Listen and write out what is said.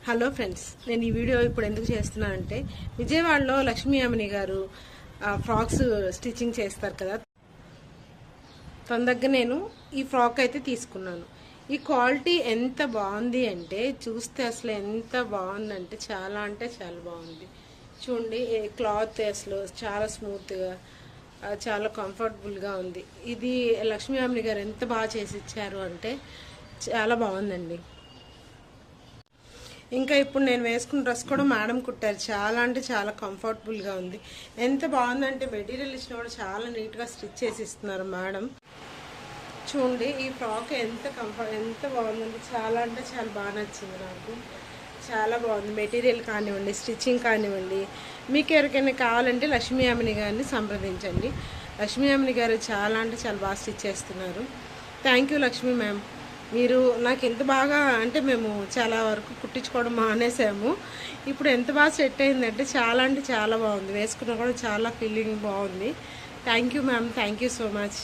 Hello friends, నేను ఈ video ఇప్పుడు ఎందుకు చేస్తున్నానంటే విజయవాడలో లక్ష్మీ అమ్మని గారు ఫ్రాక్స్ స్టిచ్చింగ్ చేస్తారు కదా. తన దగ్గర నేను ఈ ఫ్రాక్ అయితే తీసుకున్నాను. ఈ క్వాలిటీ ఎంత బాగుంది అంటే చూస్తే అసలు ఎంత బాగుందంటే చాలా బాగుంది. చూడండి, క్లాత్ అసలు చాలా స్మూత్గా చాలా కంఫర్టబుల్గా ఉంది. ఇది లక్ష్మీ అమ్మని గారు ఎంత బాగా చేసి ఇచ్చారు అంటే చాలా బాగుందండి. ఇంకా ఇప్పుడు నేను వేసుకున్న డ్రెస్ కూడా మేడం కుట్టారు. చాలా అంటే చాలా కంఫర్టబుల్గా ఉంది. ఎంత బాగుందంటే మెటీరియల్ ఇచ్చిన కూడా చాలా నీట్గా స్టిచ్ చేసి ఇస్తున్నారు మేడం. చూడండి, ఈ ఫ్రాక్ ఎంత బాగుందంటే చాలా అంటే చాలా బాగా నచ్చింది నాకు. చాలా బాగుంది. మెటీరియల్ కానివ్వండి, స్టిచ్చింగ్ కానివ్వండి. మీకు ఎవరికైనా కావాలంటే లక్ష్మీ అమ్మని గారిని సంప్రదించండి. లక్ష్మీ అమ్మని గారు చాలా అంటే చాలా బాగా స్టిచ్ చేస్తున్నారు. Thank you Lakshmi ma'am. మీరు నాకు ఎంత బాగా అంటే మేము చాలా వరకు కుట్టించుకోవడం మానేసాము. ఇప్పుడు ఎంత బాగా సెట్ అయిందంటే చాలా బాగుంది. వేసుకున్నా కూడా చాలా ఫీలింగ్ బాగుంది. Thank you ma'am, thank you so much.